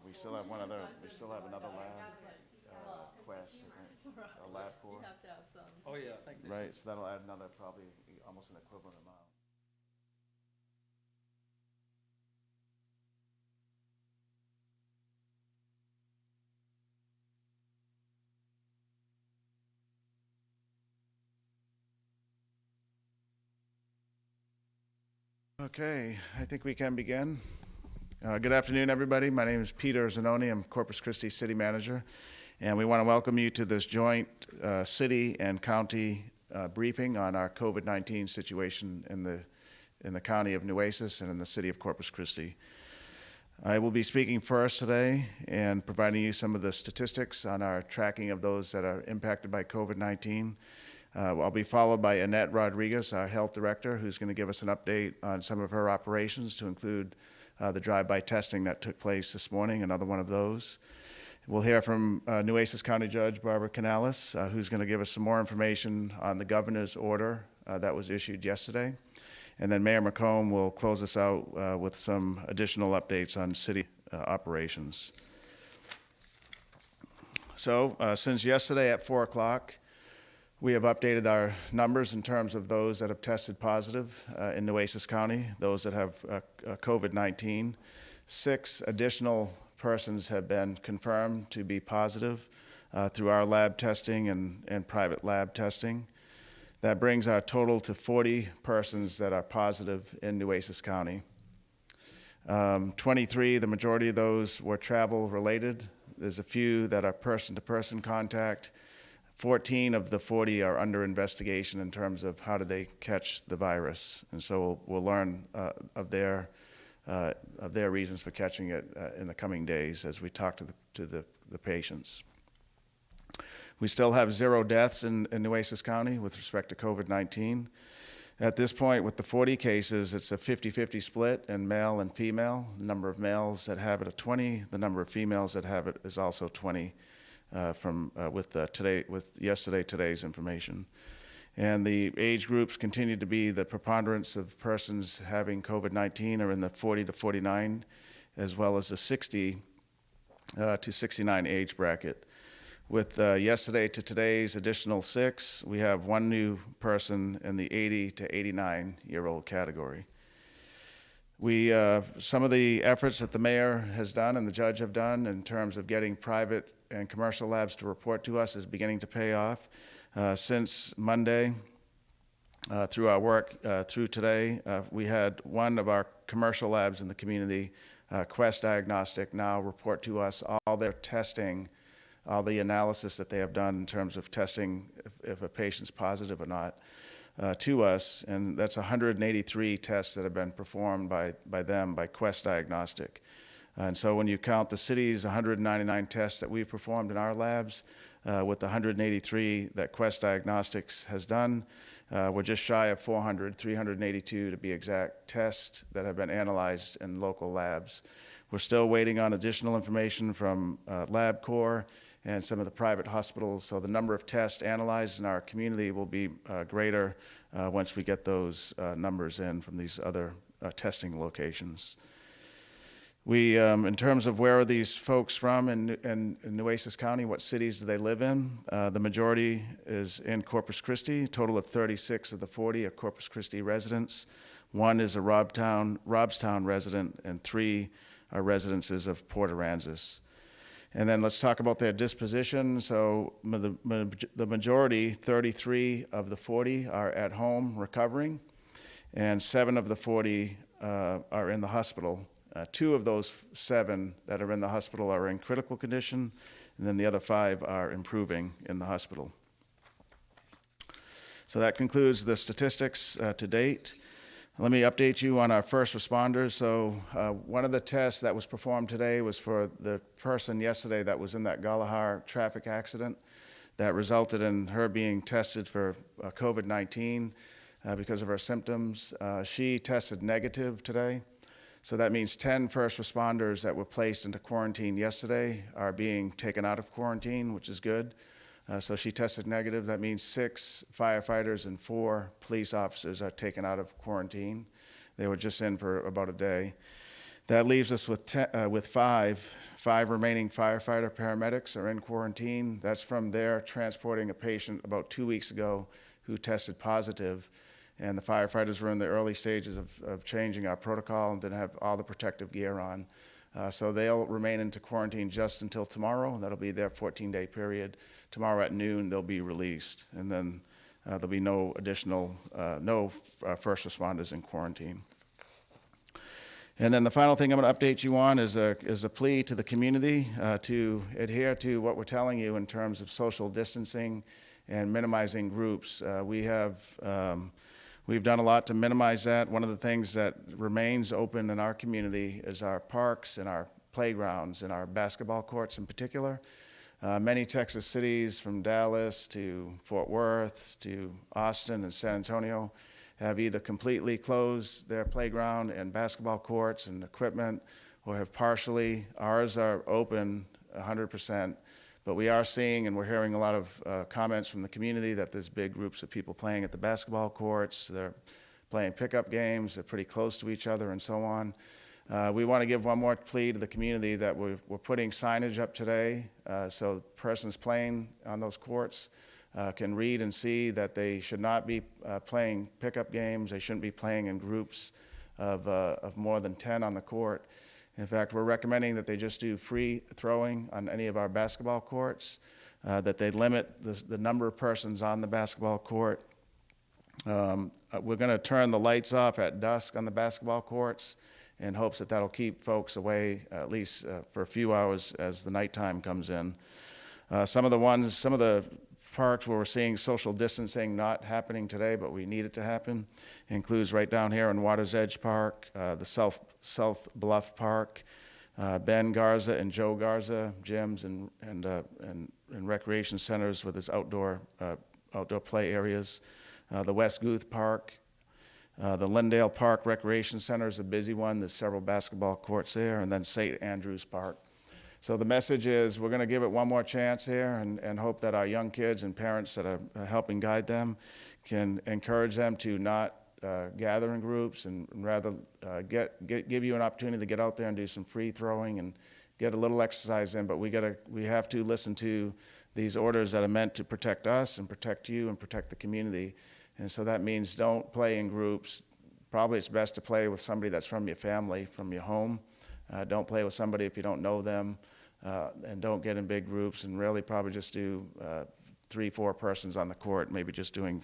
We still have one other, we still have another lab, Quest, I think, a lab You core. have to have some. Oh, yeah, I think they Right, should. so that'll add another, probably almost an equivalent amount. Okay, I think we can begin. Good afternoon, everybody. My name is Peter Zanoni. I'm Corpus Christi City Manager, and we want to welcome you to this joint city and county briefing on our COVID-19 situation in the county of Nueces and in the city of Corpus Christi. I will be speaking first today and providing you some of the statistics on our tracking of those that are impacted by COVID-19. I'll be followed by Annette Rodriguez, our health director, who's going to give us an update on some of her operations, to include the drive-by testing that took place this morning, another one of those. We'll hear from Nueces County Judge Barbara Canales, who's going to give us some more information on the governor's order that was issued yesterday. And then Mayor McComb will close us out with some additional updates on city operations. So since yesterday at 4 o'clock, we have updated our numbers in terms of those that have tested positive in Nueces County, those that have COVID-19. 6 additional persons have been confirmed to be positive through our lab testing and private lab testing. That brings our total to 40 persons that are positive in Nueces County. 23, the majority of those were travel related. There's a few that are person-to-person contact. 14 of the 40 are under investigation in terms of how did they catch the virus. And so we'll learn of their reasons for catching it in the coming days as we talk to the patients. We still have 0 deaths in Nueces County with respect to COVID-19. At this point, with the 40 cases, it's a 50-50 split in male and female. The number of males that have it are 20. The number of females that have it is also 20 with today's information. And the age groups continue to be the preponderance of persons having COVID-19 are in the 40 to 49, as well as the 60 to 69 age bracket. With yesterday to today's additional 6, we have 1 new person in the 80 to 89-year-old category. Some of the efforts that the mayor has done and the judge have done in terms of getting private and commercial labs to report to us is beginning to pay off. Since Monday, through our work through today, we had one of our commercial labs in the community, Quest Diagnostic, now report to us all their testing, all the analysis that they have done in terms of testing if a patient's positive or not to us, and that's 183 tests that have been performed by them, by Quest Diagnostic. And so when you count the city's 199 tests that we've performed in our labs with the 183 that Quest Diagnostics has done, we're just shy of 400, 382 to be exact, tests that have been analyzed in local labs. We're still waiting on additional information from LabCorp and some of the private hospitals, so the number of tests analyzed in our community will be greater once we get those numbers in from these other testing locations. We, in terms of where are these folks from in Nueces County, what cities do they live in? The majority is in Corpus Christi. A total of 36 of the 40 are Corpus Christi residents. 1 is a Robstown resident, and 3 are residences of Port Aransas. And then let's talk about their disposition. So the majority, 33 of the 40, are at home recovering, and 7 of the 40 are in the hospital. 2 of those 7 that are in the hospital are in critical condition, and then the other 5 are improving in the hospital. So that concludes the statistics to date. Let me update you on our first responders. So one of the tests that was performed today was for the person yesterday that was in that Galahar traffic accident that resulted in her being tested for COVID-19 because of her symptoms. She tested negative today. So that means 10 first responders that were placed into quarantine yesterday are being taken out of quarantine, which is good. So she tested negative. That means 6 firefighters and 4 police officers are taken out of quarantine. They were just in for about a day. That leaves us with five remaining firefighter paramedics are in quarantine. That's from there transporting a patient about 2 weeks ago who tested positive. And the firefighters were in the early stages of changing our protocol and didn't have all the protective gear on. So they'll remain into quarantine just until tomorrow. That'll be their 14-day period. Tomorrow at noon, they'll be released. And then there'll be no additional, first responders in quarantine. And then the final thing I'm going to update you on is a plea to the community to adhere to what we're telling you in terms of social distancing and minimizing groups. We've done a lot to minimize that. One of the things that remains open in our community is our parks and our playgrounds and our basketball courts in particular. Many Texas cities, from Dallas to Fort Worth to Austin and San Antonio, have either completely closed their playground and basketball courts and equipment or have partially. Ours are open 100%, but we are seeing and we're hearing a lot of comments from the community that there's big groups of people playing at the basketball courts. They're playing pickup games. They're pretty close to each other and so on. We want to give one more plea to the community that we're putting signage up today so persons playing on those courts can read and see that they should not be playing pickup games. They shouldn't be playing in groups of more than 10 on the court. In fact, we're recommending that they just do free throwing on any of our basketball courts, that they limit the number of persons on the basketball court. We're going to turn the lights off at dusk on the basketball courts in hopes that that'll keep folks away at least for a few hours as the nighttime comes in. Some of the parks where we're seeing social distancing not happening today, but we need it to happen, includes right down here in Water's Edge Park, the South Bluff Park, Ben Garza and Joe Garza gyms and recreation centers with its outdoor play areas, the West Guth Park, the Lindale Park Recreation Center is a busy one. There's several basketball courts there, and then St. Andrews Park. So the message is we're going to give it one more chance here and hope that our young kids and parents that are helping guide them can encourage them to not gather in groups and rather give you an opportunity to get out there and do some free throwing and get a little exercise in. But we have to listen to these orders that are meant to protect us and protect you and protect the community. And so that means don't play in groups. Probably it's best to play with somebody that's from your family, from your home. Don't play with somebody if you don't know them, and don't get in big groups, and really probably just do 3-4 persons on the court, maybe just doing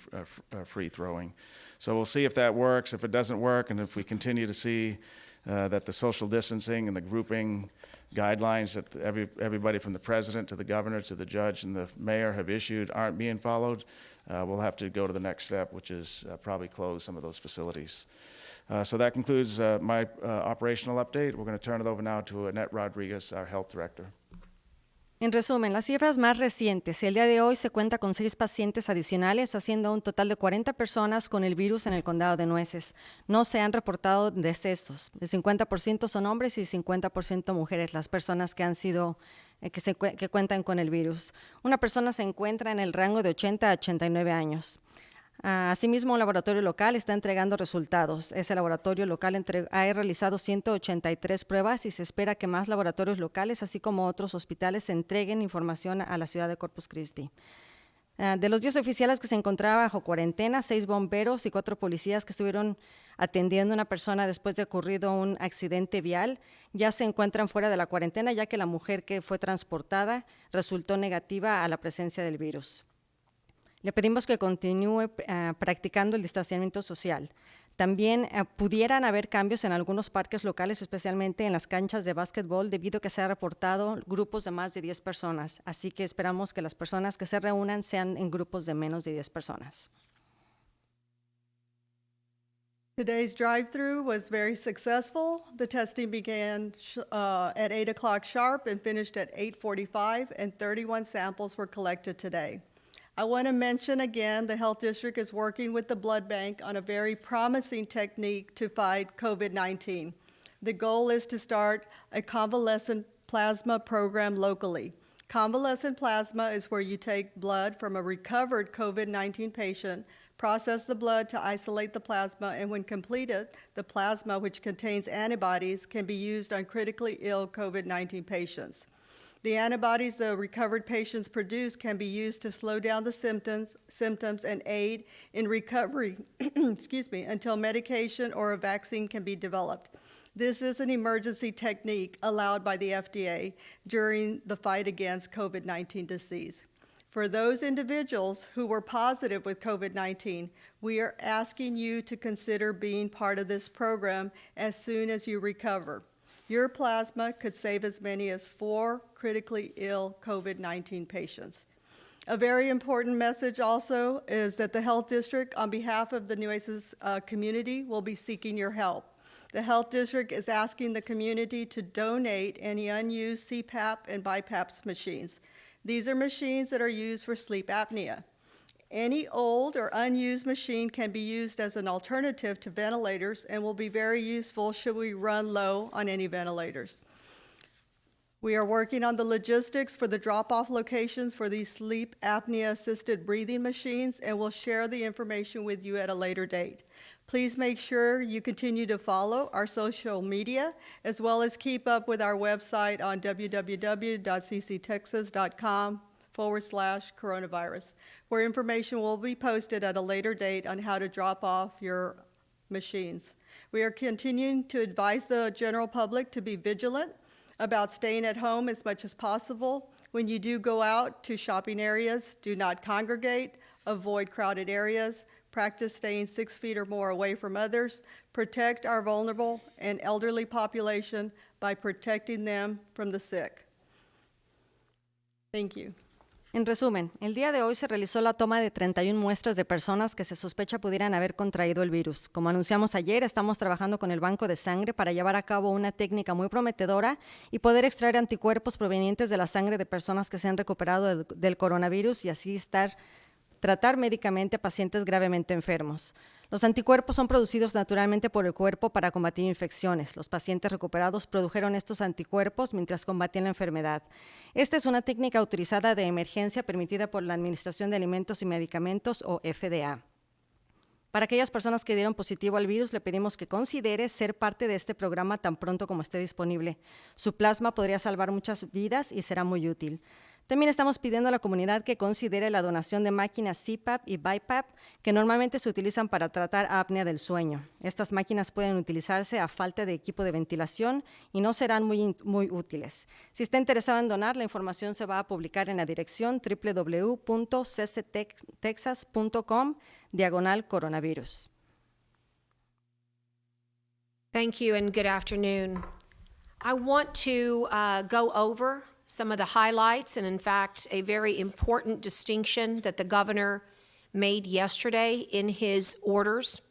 free throwing. So we'll see if that works. If it doesn't work, and if we continue to see that the social distancing and the grouping guidelines that everybody from the president to the governor to the judge and the mayor have issued aren't being followed, we'll have to go to the next step, which is probably close some of those facilities. So that concludes my operational update. We're going to turn it over now to Annette Rodriguez, our health director. En resumen, las cifras más recientes. El día de hoy se cuenta con 6 pacientes adicionales, haciendo un total de 40 personas con el virus en el condado de Nueces. No se han reportado decesos. El 50% son hombres y 50% mujeres, las personas que han sido que cuentan con el virus. Una persona se encuentra en el rango de 80 a 89 años. Asimismo, un laboratorio local está entregando resultados. Ese laboratorio local ha realizado 183 pruebas y se espera que más laboratorios locales, así como otros hospitales, entreguen información a la ciudad de Corpus Christi. De los 10 oficiales que se encontraban bajo cuarentena, 6 bomberos y 4 policías que estuvieron atendiendo a una persona después de ocurrido un accidente vial ya se encuentran fuera de la cuarentena, ya que la mujer que fue transportada resultó negativa a la presencia del virus. Le pedimos que continúe practicando el distanciamiento social. También pudieran haber cambios en algunos parques locales, especialmente en las canchas de básquetbol, debido a que se han reportado grupos de más de 10 personas. Así que esperamos que las personas que se reúnan sean en grupos de menos de 10 personas. Today's drive-through was very successful. The testing began at 8 o'clock sharp and finished at 8:45, and 31 samples were collected today. I want to mention again, the Health District is working with the blood bank on a very promising technique to fight COVID-19. The goal is to start a convalescent plasma program locally. Convalescent plasma is where you take blood from a recovered COVID-19 patient, process the blood to isolate the plasma, and when completed, the plasma, which contains antibodies, can be used on critically ill COVID-19 patients. The antibodies the recovered patients produce can be used to slow down the symptoms and aid in recovery until medication or a vaccine can be developed. This is an emergency technique allowed by the FDA during the fight against COVID-19 disease. For those individuals who were positive with COVID-19, we are asking you to consider being part of this program as soon as you recover. Your plasma could save as many as 4 critically ill COVID-19 patients. A very important message also is that the Health District, on behalf of the Nueces community, will be seeking your help. The Health District is asking the community to donate any unused CPAP and BiPAP machines. These are machines that are used for sleep apnea. Any old or unused machine can be used as an alternative to ventilators and will be very useful should we run low on any ventilators. We are working on the logistics for the drop-off locations for these sleep apnea-assisted breathing machines, and we'll share the information with you at a later date. Please make sure you continue to follow our social media, as well as keep up with our website on www.cctexas.com/coronavirus, where information will be posted at a later date on how to drop off your machines. We are continuing to advise the general public to be vigilant about staying at home as much as possible. When you do go out to shopping areas, do not congregate, avoid crowded areas, practice staying 6 feet or more away from others, protect our vulnerable and elderly population by protecting them from the sick. Thank you. En resumen, el día de hoy se realizó la toma de 31 muestras de personas que se sospecha pudieran haber contraído el virus. Como anunciamos ayer, estamos trabajando con el banco de sangre para llevar a cabo una técnica muy prometedora y poder extraer anticuerpos provenientes de la sangre de personas que se han recuperado del coronavirus y así tratar médicamente a pacientes gravemente enfermos. Los anticuerpos son producidos naturalmente por el cuerpo para combatir infecciones. Los pacientes recuperados produjeron estos anticuerpos mientras combatían la enfermedad. Esta es una técnica autorizada de emergencia permitida por la Administración de Alimentos y Medicamentos, o FDA. Para aquellas personas que dieron positivo al virus, le pedimos que considere ser parte de este programa tan pronto como esté disponible. Su plasma podría salvar muchas vidas y será muy útil. También estamos pidiendo a la comunidad que considere la donación de máquinas CPAP y BiPAP que normalmente se utilizan para tratar apnea del sueño. Estas máquinas pueden utilizarse a falta de equipo de ventilación y no serán muy útiles. Si está interesado en donar, la información se va a publicar en la dirección www.cctexas.com/coronavirus. Thank you and good afternoon. I want to go over some of the highlights and, in fact, a very important distinction that the governor made yesterday in his orders.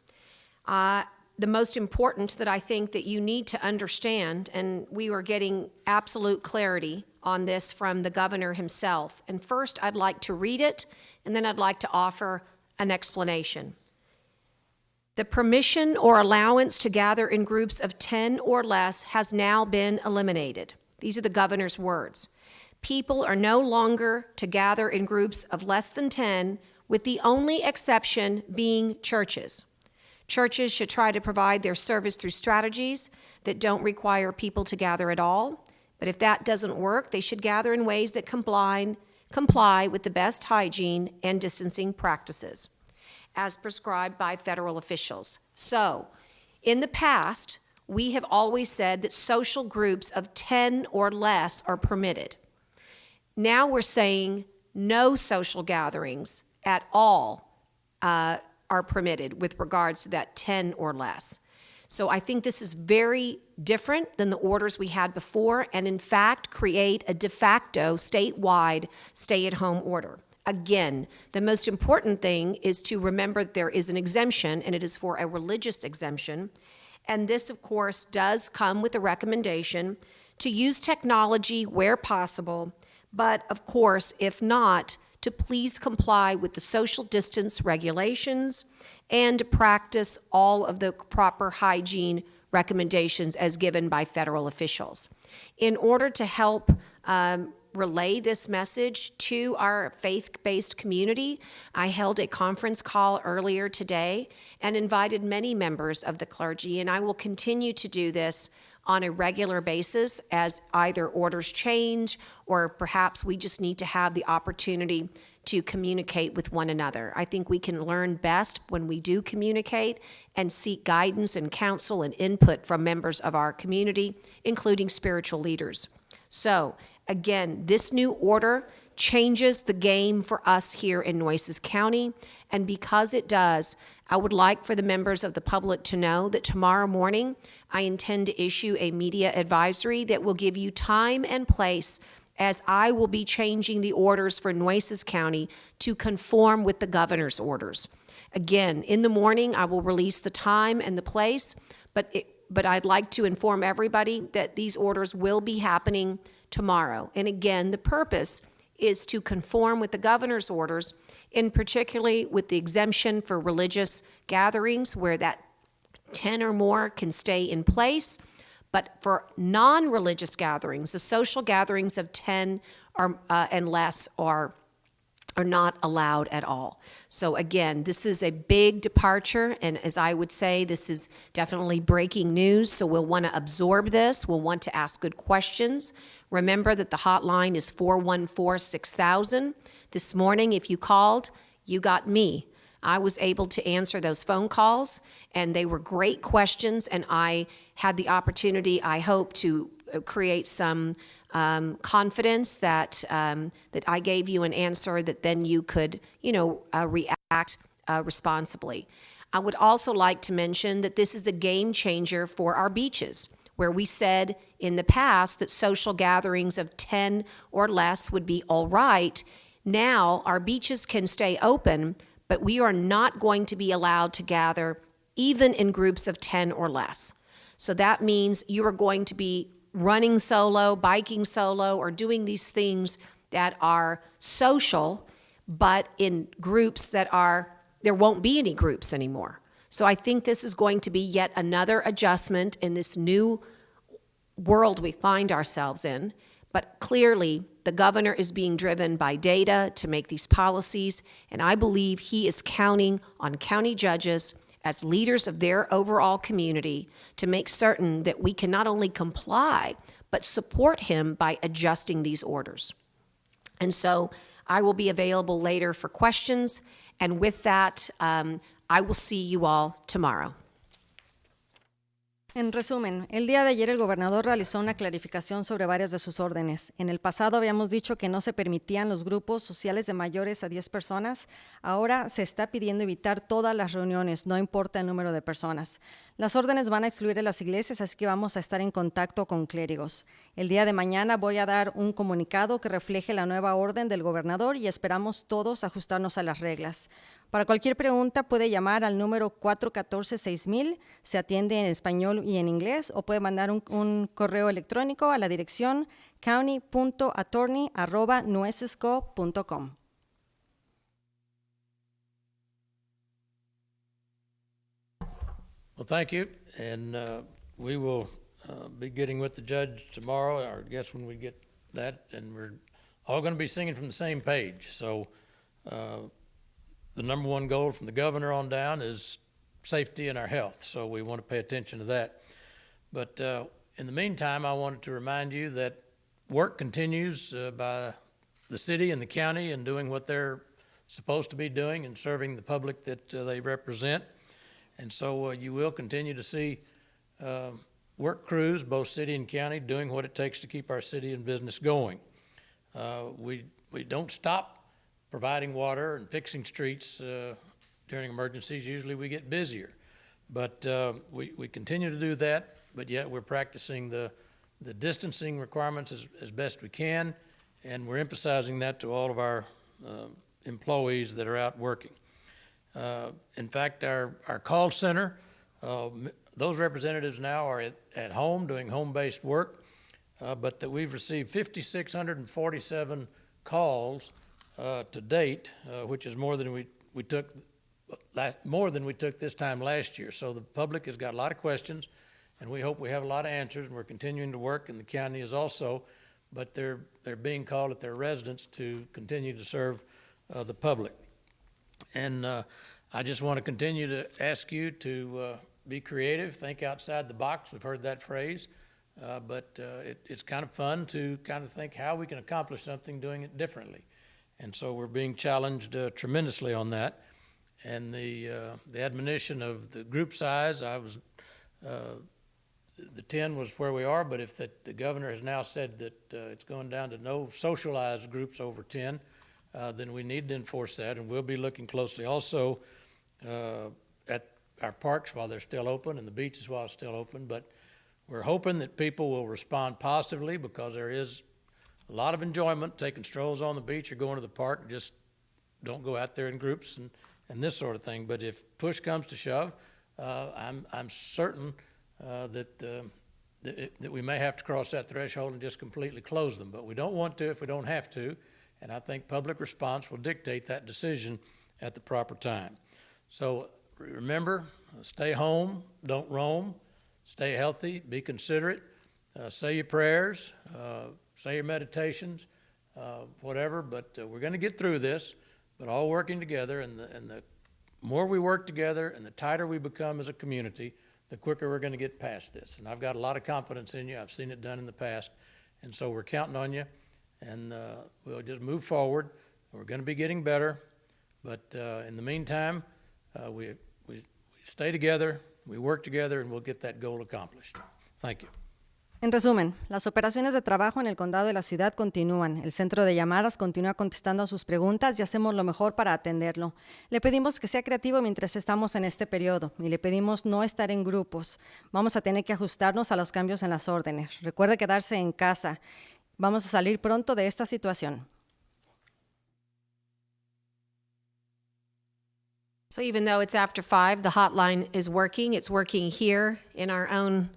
The most important that I think that you need to understand, and we are getting absolute clarity on this from the governor himself. And first, I'd like to read it, and then I'd like to offer an explanation. The permission or allowance to gather in groups of 10 or less has now been eliminated. These are the governor's words. People are no longer to gather in groups of less than 10, with the only exception being churches. Churches should try to provide their service through strategies that don't require people to gather at all. But if that doesn't work, they should gather in ways that comply with the best hygiene and distancing practices, as prescribed by federal officials. So, in the past, we have always said that social groups of 10 or less are permitted. Now we're saying no social gatherings at all are permitted with regards to that 10 or less. So I think this is very different than the orders we had before, and in fact create a de facto statewide stay-at-home order. Again, the most important thing is to remember that there is an exemption, and it is for a religious exemption. And this, of course, does come with a recommendation to use technology where possible, but of course, if not, to please comply with the social distance regulations and to practice all of the proper hygiene recommendations as given by federal officials. In order to help relay this message to our faith-based community. I held a conference call earlier today and invited many members of the clergy, and I will continue to do this on a regular basis as either orders change or perhaps we just need to have the opportunity to communicate with one another. I think we can learn best when we do communicate and seek guidance and counsel and input from members of our community, including spiritual leaders. So, again, this new order changes the game for us here in Nueces County, and because it does, I would like for the members of the public to know that tomorrow morning I intend to issue a media advisory that will give you time and place as I will be changing the orders for Nueces County to conform with the governor's orders. Again, in the morning, I will release the time and the place, but I'd like to inform everybody that these orders will be happening tomorrow. And again, the purpose is to conform with the governor's orders, in particularly with the exemption for religious gatherings where that 10 or more can stay in place. But for non-religious gatherings, the social gatherings of 10 and less are not allowed at all. So again, this is a big departure, and as I would say, this is definitely breaking news, so we'll want to absorb this. We'll want to ask good questions. Remember that the hotline is 414-6000. This morning, if you called, you got me. I was able to answer those phone calls, and they were great questions, and I had the opportunity, I hope, to create some confidence that I gave you an answer that then you could, react responsibly. I would also like to mention that this is a game changer for our beaches, where we said in the past that social gatherings of 10 or less would be all right. Now our beaches can stay open, but we are not going to be allowed to gather even in groups of 10 or less. So that means you are going to be running solo, biking solo, or doing these things that are social, but in groups there won't be any groups anymore. So I think this is going to be yet another adjustment in this new world we find ourselves in. But clearly, the governor is being driven by data to make these policies, and I believe he is counting on county judges as leaders of their overall community to make certain that we can not only comply, but support him by adjusting these orders. And so I will be available later for questions, and with that, I will see you all tomorrow. En resumen, el día de ayer el gobernador realizó una clarificación sobre varias de sus órdenes. En el pasado habíamos dicho que no se permitían los grupos sociales de mayores a 10 personas. Ahora se está pidiendo evitar todas las reuniones, no importa el número de personas. Las órdenes van a excluir a las iglesias, así que vamos a estar en contacto con clérigos. El día de mañana voy a dar un comunicado que refleje la nueva orden del gobernador y esperamos todos ajustarnos a las reglas. Para cualquier pregunta puede llamar al número 414-6000, se atiende en español y en inglés, o puede mandar un correo electrónico a la dirección county.attorney@nuecesco.com. Well, thank you, and we will be getting with the judge tomorrow, or I guess when we get that, and we're all going to be singing from the same page. So the number one goal from the governor on down is safety and our health, so we want to pay attention to that. But in the meantime, I wanted to remind you that work continues by the city and the county in doing what they're supposed to be doing and serving the public that they represent. And so you will continue to see work crews, both city and county, doing what it takes to keep our city and business going. We don't stop providing water and fixing streets during emergencies. Usually we get busier. But we continue to do that, but yet we're practicing the distancing requirements as best we can, and we're emphasizing that to all of our employees that are out working. In fact, our call center, those representatives now are at home doing home-based work, but that we've received 5,647 calls to date, which is more than we took this time last year. So the public has got a lot of questions, and we hope we have a lot of answers, and we're continuing to work, and the county is also. but they're being called at their residence to continue to serve the public. And I just want to continue to ask you to be creative, think outside the box. We've heard that phrase, but it's kind of fun to kind of think how we can accomplish something doing it differently. And so we're being challenged tremendously on that. And the admonition of the group size, the 10 was where we are, but if the governor has now said that it's going down to no socialized groups over 10, then we need to enforce that, and we'll be looking closely also at our parks while they're still open and the beaches while it's still open. But we're hoping that people will respond positively, because there is a lot of enjoyment taking strolls on the beach or going to the park. Just don't go out there in groups and this sort of thing. But if push comes to shove, I'm certain that we may have to cross that threshold and just completely close them. But we don't want to if we don't have to, and I think public response will dictate that decision at the proper time. So remember, stay home, don't roam, stay healthy, be considerate, say your prayers, say your meditations, whatever, but we're going to get through this, but all working together, and the more we work together and the tighter we become as a community, the quicker we're going to get past this. And I've got a lot of confidence in you. I've seen it done in the past, and so we're counting on you, and we'll just move forward. We're going to be getting better, but in the meantime, we stay together, we work together, and we'll get that goal accomplished. Thank you. En resumen, las operaciones de trabajo en el condado de la ciudad continúan. El centro de llamadas continúa contestando a sus preguntas y hacemos lo mejor para atenderlo. Le pedimos que sea creativo mientras estamos en este periodo y le pedimos no estar en grupos. Vamos a tener que ajustarnos a los cambios en las órdenes. Recuerde quedarse en casa. Vamos a salir pronto de esta situación. So even though it's after 5, the hotline is working. It's working here in our own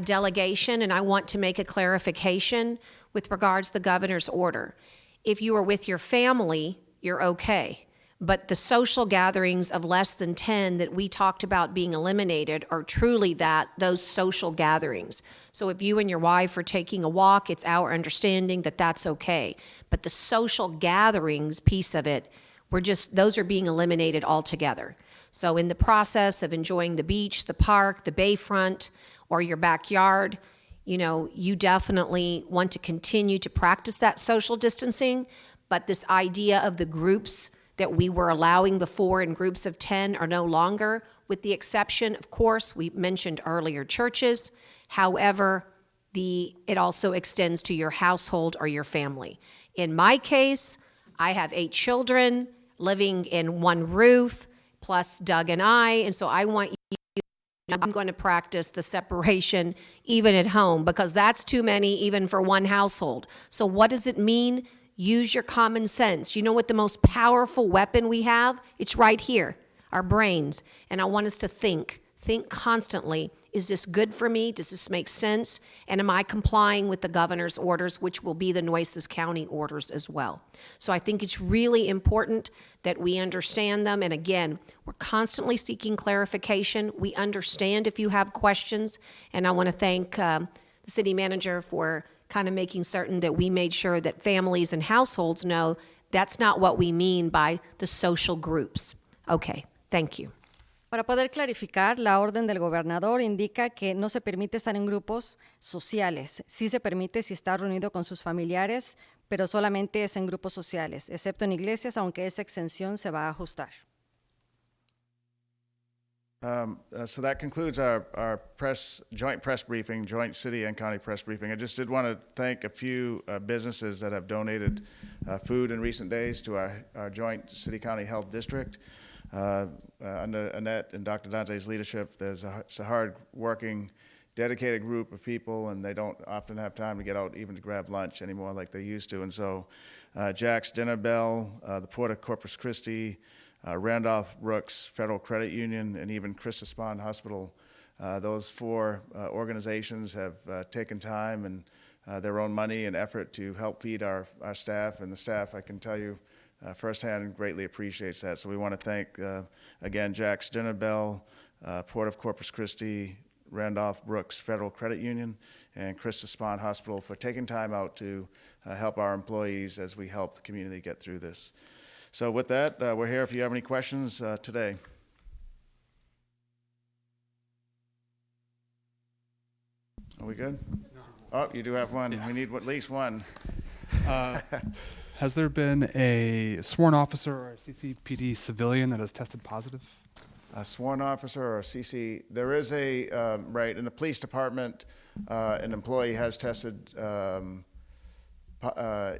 delegation, and I want to make a clarification with regards to the governor's order. If you are with your family, you're okay. But the social gatherings of less than 10 that we talked about being eliminated are truly those social gatherings. So if you and your wife are taking a walk, it's our understanding that that's okay. But the social gatherings piece of it, those are being eliminated altogether. So in the process of enjoying the beach, the park, the bayfront, or your backyard, you definitely want to continue to practice that social distancing, but this idea of the groups that we were allowing before in groups of 10 are no longer, with the exception, of course, we mentioned earlier, churches. However, it also extends to your household or your family. In my case, I have 8 children living in one roof, plus Doug and I, and so I'm going to practice the separation even at home, because that's too many even for one household. So what does it mean? Use your common sense. You know what the most powerful weapon we have? It's right here, our brains. And I want us to think constantly. Is this good for me? Does this make sense? And am I complying with the governor's orders, which will be the Nueces County orders as well? So I think it's really important that we understand them. And again, we're constantly seeking clarification. We understand if you have questions. And I want to thank the city manager for kind of making certain that we made sure that families and households know that's not what we mean by the social groups. Okay, thank you. Para poder clarificar, la orden del gobernador indica que no se permite estar en grupos sociales. Sí se permite si está reunido con sus familiares, pero solamente es en grupos sociales, excepto en iglesias, aunque esa exención se va a ajustar. So that concludes our joint press briefing, joint city and county press briefing. I just did want to thank a few businesses that have donated food in recent days to our joint city-county health district. Under Annette and Dr. Dante's leadership, it's a hard-working, dedicated group of people, and they don't often have time to get out even to grab lunch anymore like they used to. And so Jack's Dinner Bell, the Port of Corpus Christi, Randolph Brooks Federal Credit Union, and even Christus Spahn Hospital, those 4 organizations have taken time and their own money and effort to help feed our staff, and the staff, I can tell you, firsthand greatly appreciates that. So we want to thank, again, Jack's Dinner Bell, Port of Corpus Christi, Randolph Brooks Federal Credit Union, and Krista Spahn Hospital for taking time out to help our employees as we help the community get through this. So with that, we're here if you have any questions today. Are we good? Oh, you do have one. We need at least one. Has there been a sworn officer or a CCPD civilian that has tested positive? A sworn officer or a CC, there is a, right, in the police department, an employee has tested,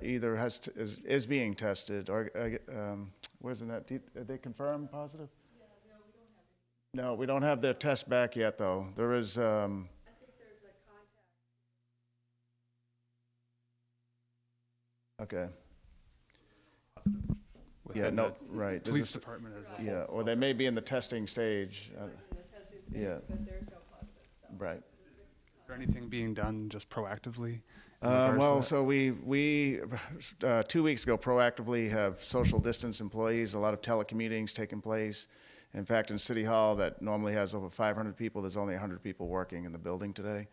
either is being tested, or, where's that, are they confirmed positive? Yeah, no, we don't have it. No, we don't have their test back yet, though. There is, I think there's a contact. Okay. Yeah, Within no, the right. This Police is- department as a Yeah, or they may be in the testing stage. Yeah. Right. Is there anything being done just proactively? in regards to Well, that? so we 2 weeks ago proactively have social distance employees, a lot of telecommutings taking place. In fact, in City Hall that normally has over 500 people, there's only 100 people working in the building today.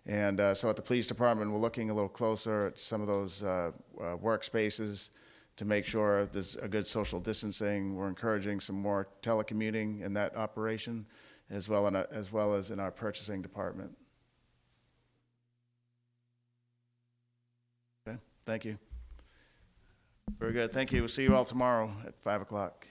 And so at the police department, we're looking a little closer at some of those workspaces to make sure there's a good social distancing. We're encouraging some more telecommuting in that operation, as well as in our purchasing department. Okay, thank you. Very good, thank you. We'll see you all tomorrow at 5 o'clock.